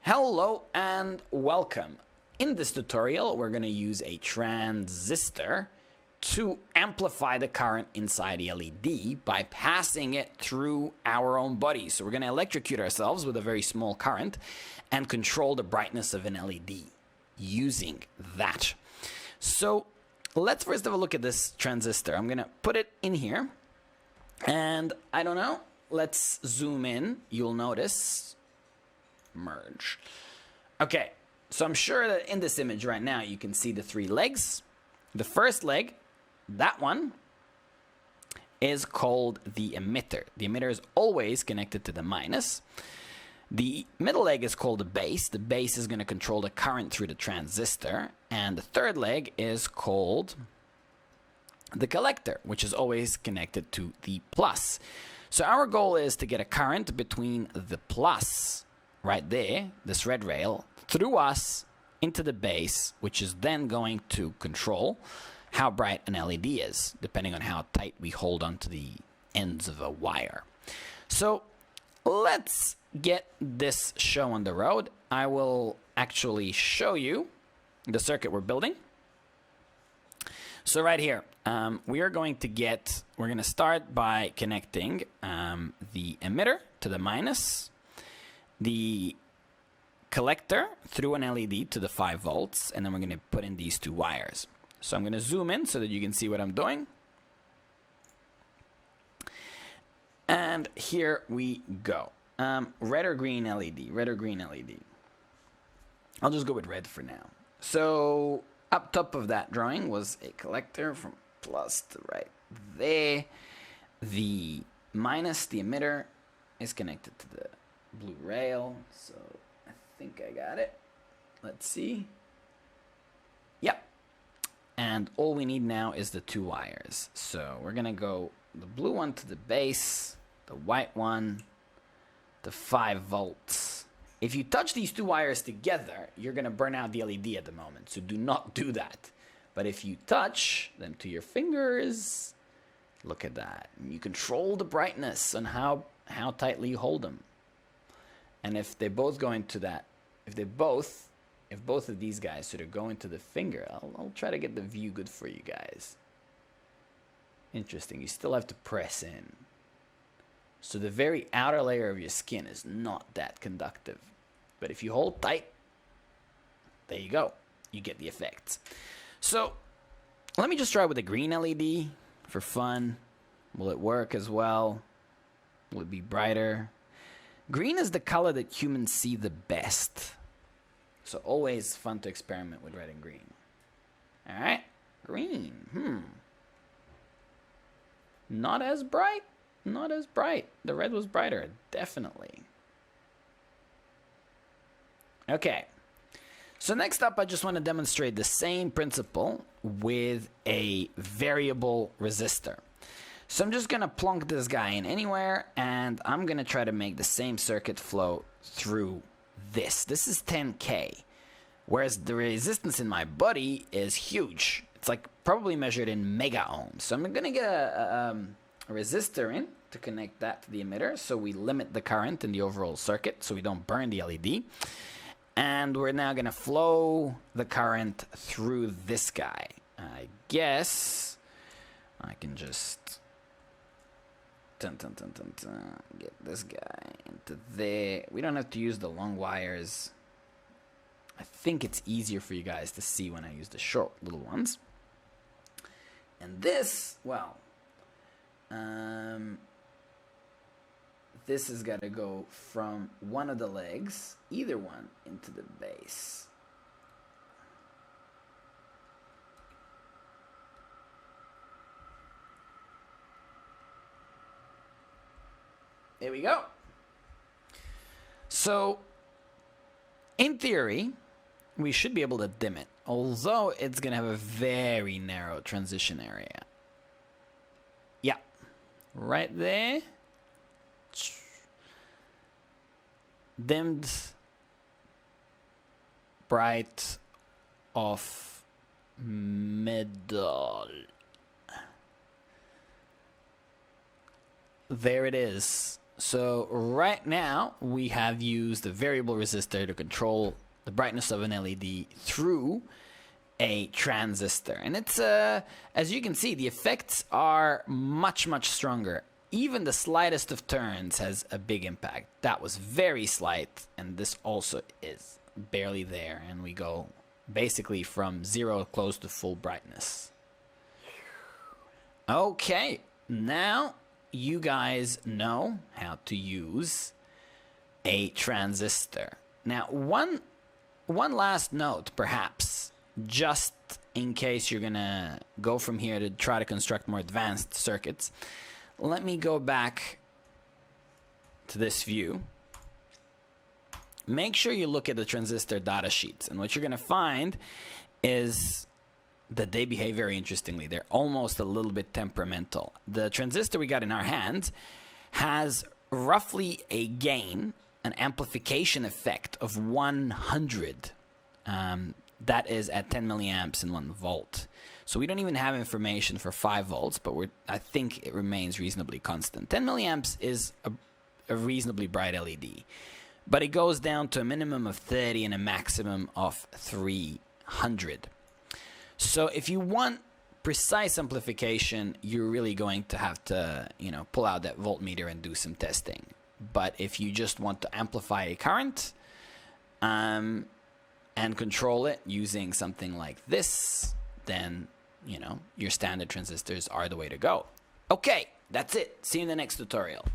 Hello and welcome. In this tutorial, we're going to use a transistor to amplify the current inside the LED by passing it through our own body. So we're going to electrocute ourselves with a very small current and control the brightness of an LED using that. So let's first have a look at this transistor. I'm going to put it in here and I don't know, let's zoom in. You'll notice merge. Okay, so I'm sure that in this image right now you can see the three legs. The first leg, that one, is called the emitter. The emitter is always connected to the minus. The middle leg is called the base. The base is going to control the current through the transistor. And the third leg is called the collector, which is always connected to the plus. So our goal is to get a current between the plus right there, this red rail, through us into the base, which is then going to control how bright an LED is, depending on how tight we hold onto the ends of a wire. So let's get this show on the road. I will actually show you the circuit we're building. So right here, we're going to start by connecting the emitter to the minus, the collector through an LED to the 5 volts, and then we're going to put in these two wires. So I'm going to zoom in so that you can see what I'm doing. And here we go. Red or green LED? Red or green LED? I'll just go with red for now. So up top of that drawing was a collector from plus to right there. The minus, the emitter, is connected to the blue rail. So I think I got it. Let's see. Yep. And all we need now is the two wires. So we're going to go the blue one to the base, the white one to 5 volts. If you touch these two wires together, you're going to burn out the LED at the moment. So do not do that. But if you touch them to your fingers, look at that. You control the brightness and how tightly you hold them. And if they both go into that, if both of these guys sort of go into the finger, I'll try to get the view good for you guys. Interesting. You still have to press in. So the very outer layer of your skin is not that conductive. But if you hold tight, there you go. You get the effects. So let me just try with a green LED for fun. Will it work as well? Will it be brighter? Green is the color that humans see the best. So always fun to experiment with red and green. All right, green. Not as bright. Not as bright. The red was brighter, definitely. Okay. So next up, I just want to demonstrate the same principle with a variable resistor. So I'm just going to plunk this guy in anywhere, and I'm going to try to make the same circuit flow through this. This is 10K, whereas the resistance in my body is huge. It's like probably measured in mega ohms. So I'm going to get a resistor in to connect that to the emitter, so we limit the current in the overall circuit so we don't burn the LED. And we're now going to flow the current through this guy. I guess I can just get this guy into there. We don't have to use the long wires. I think it's easier for you guys to see when I use the short little ones. And this, well, this has got to go from one of the legs, either one, into the base. There we go. So, in theory, we should be able to dim it, although it's going to have a very narrow transition area. Yeah, right there. Dimmed, bright, off, middle. There it is. So right now we have used a variable resistor to control the brightness of an LED through a transistor. And it's, as you can see, the effects are much, much stronger. Even the slightest of turns has a big impact. That was very slight, and this also is barely there. And we go basically from 0 close to full brightness. Okay, now you guys know how to use a transistor. Now, one last note, perhaps, just in case you're gonna go from here to try to construct more advanced circuits. Let me go back to this view. Make sure you look at the transistor data sheets, and what you're gonna find is that they behave very interestingly. They're almost a little bit temperamental. The transistor we got in our hands has roughly a gain, an amplification effect of 100. That is at 10 milliamps and 1 volt. So we don't even have information for 5 volts, but I think it remains reasonably constant. 10 milliamps is a reasonably bright LED, but it goes down to a minimum of 30 and a maximum of 300. So if you want precise amplification, you're really going to have to, pull out that voltmeter and do some testing. But if you just want to amplify a current, and control it using something like this, then, your standard transistors are the way to go. Okay, that's it. See you in the next tutorial.